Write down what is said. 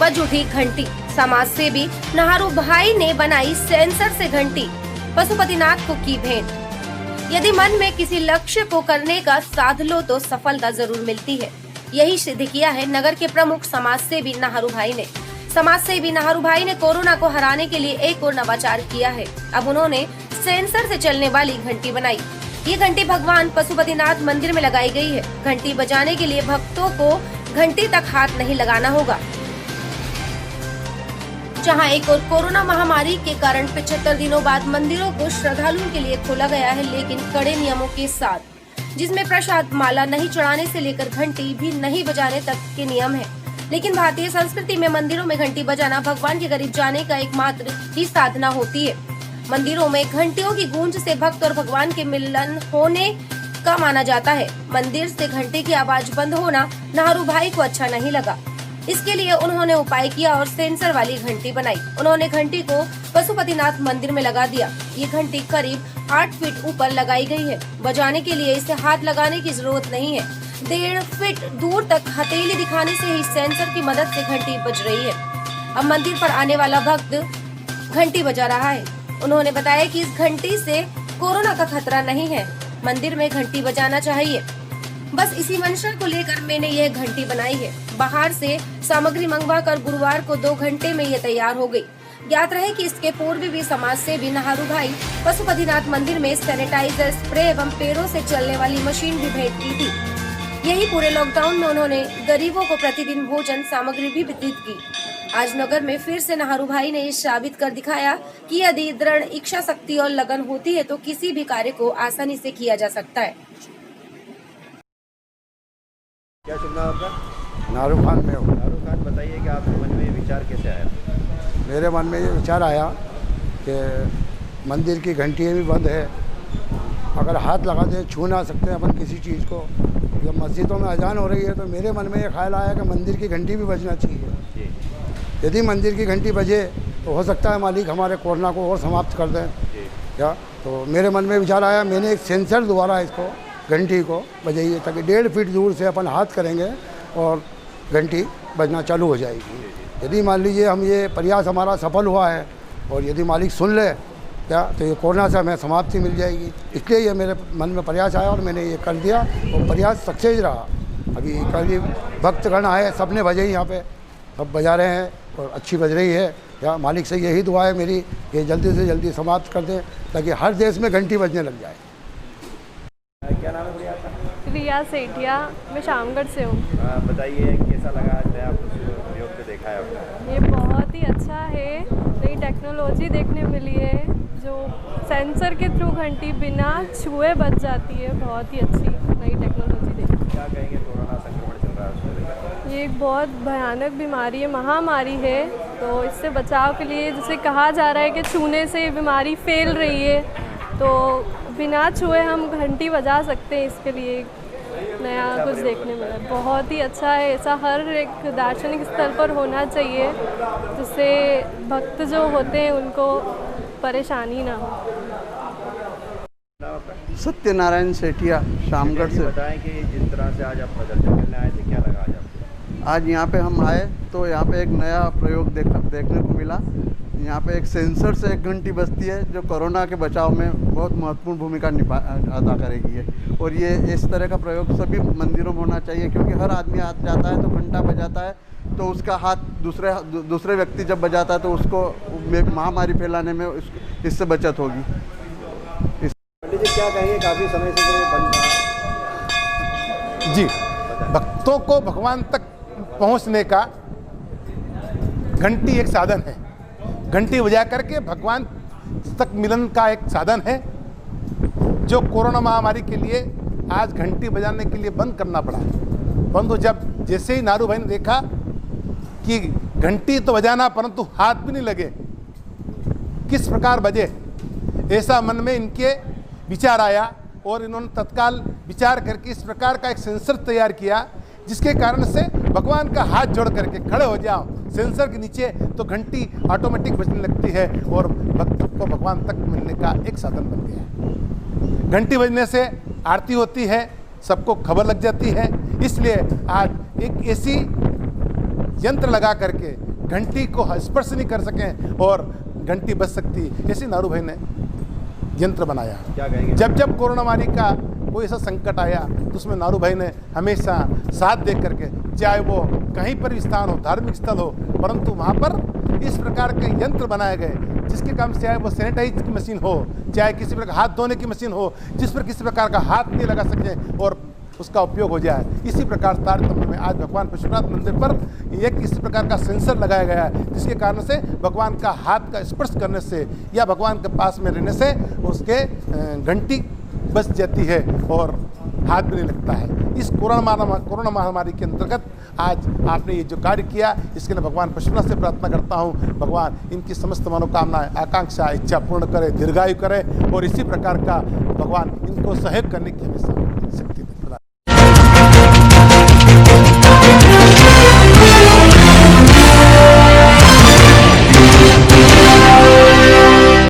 बज उठी घंटी। समाज सेवी नहारू भाई ने बनाई सेंसर से घंटी, पशुपतिनाथ को की भेंट। यदि मन में किसी लक्ष्य को करने का साध लो तो सफलता जरूर मिलती है। यही सिद्ध किया है नगर के प्रमुख समाज सेवी नहारू भाई ने। समाज सेवी नहारू भाई ने कोरोना को हराने के लिए एक और नवाचार किया है। अब उन्होंने सेंसर से चलने वाली घंटी बनाई। ये घंटी भगवान पशुपतिनाथ मंदिर में लगाई गई है। घंटी बजाने के लिए भक्तों को घंटी तक हाथ नहीं लगाना होगा। जहां एक और कोरोना महामारी के कारण 75 दिनों बाद मंदिरों को श्रद्धालुओं के लिए खोला गया है, लेकिन कड़े नियमों के साथ, जिसमें प्रसाद, माला नहीं चढ़ाने से लेकर घंटी भी नहीं बजाने तक के नियम है। लेकिन भारतीय संस्कृति में मंदिरों में घंटी बजाना भगवान के करीब जाने का एकमात्र ही साधना होती है। मंदिरों में घंटियों की गूंज से भक्त और भगवान के मिलन होने का माना जाता है। मंदिर से घंटी की आवाज बंद होना नहारू भाई को अच्छा नहीं लगा। इसके लिए उन्होंने उपाय किया और सेंसर वाली घंटी बनाई। उन्होंने घंटी को पशुपतिनाथ मंदिर में लगा दिया। ये घंटी करीब 8 फीट ऊपर लगाई गई है। बजाने के लिए इसे हाथ लगाने की जरूरत नहीं है। 1.5 फीट दूर तक हथेली दिखाने से ही सेंसर की मदद से घंटी बज रही है। अब मंदिर पर आने वाला भक्त घंटी बजा रहा है। उन्होंने बताया कि इस घंटी से कोरोना का खतरा नहीं है। मंदिर में घंटी बजाना चाहिए। बस इसी मंशा को लेकर मैंने यह घंटी बनाई है। बाहर से सामग्री मंगवाकर गुरुवार को 2 घंटे में ये तैयार हो गई। ज्ञात रहे कि इसके पूर्व भी समाज सेवी नहारू भाई पशुपतिनाथ मंदिर में सैनिटाइजर, स्प्रे एवं पैरों से चलने वाली मशीन भी भेंट की थी। यही पूरे लॉकडाउन में उन्होंने गरीबों को प्रतिदिन भोजन सामग्री भी वितरित की। आज नगर में फिर से नहारू भाई ने ये साबित कर दिखाया कि यदि दृढ़ इच्छा शक्ति और लगन होती है तो किसी भी कार्य को आसानी से किया जा सकता है। क्या शुभ नाम आपका? नारू खान में हूँ। नारू खान, बताइए कि आपके मन में ये विचार कैसे आया? मेरे मन में ये विचार आया कि मंदिर की घंटियाँ भी बंद है, अगर हाथ लगा दें छू ना सकते हैं अपन किसी चीज़ को। जब मस्जिदों में अजान हो रही है तो मेरे मन में ये ख्याल आया कि मंदिर की घंटी भी बजना चाहिए। यदि मंदिर की घंटी बजे तो हो सकता है मालिक हमारे कोरोना को और समाप्त कर दें क्या। तो मेरे मन में विचार आया, मैंने एक सेंसर द्वारा इसको घंटी को बजाइए ताकि 1.5 फीट दूर से अपन हाथ करेंगे और घंटी बजना चालू हो जाएगी। यदि मान लीजिए हम ये प्रयास हमारा सफल हुआ है और यदि मालिक सुन ले क्या तो ये कोरोना से हमें समाप्ति मिल जाएगी। इसलिए ये मेरे मन में प्रयास आया और मैंने ये कर दिया और प्रयास सक्सेस रहा। अभी करीब भक्तगण आए, सब ने बजाई, यहाँ पे सब बजा रहे हैं और अच्छी बज रही है। या मालिक से यही दुआ है मेरी, ये जल्दी से जल्दी समाप्त कर दें ताकि हर देश में घंटी बजने लग जाए। क्या नाम है भैया आपका? रिया सेठिया, मैं शामगढ़ से हूँ। बताइए कैसा लगा आज नया प्रयोग पे देखा है आपने? ये बहुत ही अच्छा है, नई टेक्नोलॉजी देखने मिली है। जो सेंसर के थ्रू घंटी बिना छुए बज जाती है, बहुत ही अच्छी नई टेक्नोलॉजी देखी। क्या कहेंगे, कोरोना संक्रमण चल रहा है उसमें? ये एक बहुत भयानक बीमारी है, महामारी है। तो इससे बचाव के लिए जैसे कहा जा रहा है कि छूने से ये बीमारी फैल रही है, तो बिना छुए हम घंटी बजा सकते हैं। इसके लिए नया कुछ देखने मिला, बहुत ही अच्छा है। ऐसा हर एक दार्शनिक स्थल पर होना चाहिए जिससे भक्त जो होते हैं उनको परेशानी ना हो। सत्यनारायण सेठिया, शामगढ़ से। बताएं कि जिस तरह से आज आप प्रदर्शन करने आए थे, क्या लगा आज आपको? आज यहाँ पे हम आए तो यहाँ पे एक नया प्रयोग देखने को मिला। यहाँ पे एक सेंसर से एक घंटी बजती है जो कोरोना के बचाव में बहुत महत्वपूर्ण भूमिका अदा करेगी है। और ये इस तरह का प्रयोग सभी मंदिरों में होना चाहिए, क्योंकि हर आदमी जाता है तो घंटा बजाता है तो उसका हाथ दूसरे व्यक्ति जब बजाता है तो उसको महामारी फैलाने में इससे बचत होगी। पंडित जी क्या कहेंगे, काफ़ी समय से ये बंद जी, भक्तों को भगवान तक पहुंचने का घंटी एक साधन है। घंटी बजा करके भगवान तक मिलन का एक साधन है, जो कोरोना महामारी के लिए आज घंटी बजाने के लिए बंद करना पड़ा। परंतु जब जैसे ही नारू भाई ने देखा कि घंटी तो बजाना परंतु हाथ भी नहीं लगे, किस प्रकार बजे, ऐसा मन में इनके विचार आया और इन्होंने तत्काल विचार करके इस प्रकार का एक सेंसर तैयार किया, जिसके कारण से भगवान का हाथ जोड़ करके खड़े हो जाओ सेंसर के नीचे तो घंटी ऑटोमेटिक बजने लगती है और भक्त को भगवान तक मिलने का एक साधन बन गया है। घंटी बजने से आरती होती है, सबको खबर लग जाती है। इसलिए आज एक ऐसी यंत्र लगा करके घंटी को स्पर्श नहीं कर सकें और घंटी बज सकती, ऐसे नारू भाई ने यंत्र बनाया। क्या कहेंगे? जब जब कोरोना महामारी का कोई ऐसा संकट आया तो उसमें नारू भाई ने हमेशा साथ दे करके, चाहे वो कहीं पर भी स्थान हो, धार्मिक स्थल हो, परंतु वहाँ पर इस प्रकार के यंत्र बनाए गए जिसके काम से, चाहे वो सैनिटाइज की मशीन हो, चाहे किसी प्रकार हाथ धोने की मशीन हो, जिस पर किसी प्रकार का हाथ नहीं लगा सके और उसका उपयोग हो जाए। इसी प्रकार तारतम्य में आज भगवान पशुपतिनाथ मंदिर पर एक इसी प्रकार का सेंसर लगाया गया है, जिसके कारण से भगवान का हाथ का स्पर्श करने से या भगवान के पास में रहने से उसके घंटी बच जाती है और हाथ भी नहीं लगता है। इस कोरोना महामारी के अंतर्गत आज आपने ये जो कार्य किया, इसके लिए भगवान पशुपतिनाथ से प्रार्थना करता हूँ, भगवान इनकी समस्त मनोकामनाएं, आकांक्षा, इच्छा पूर्ण करे, दीर्घायु करे और इसी प्रकार का भगवान इनको सहयोग करने की हमेशा शक्ति दे।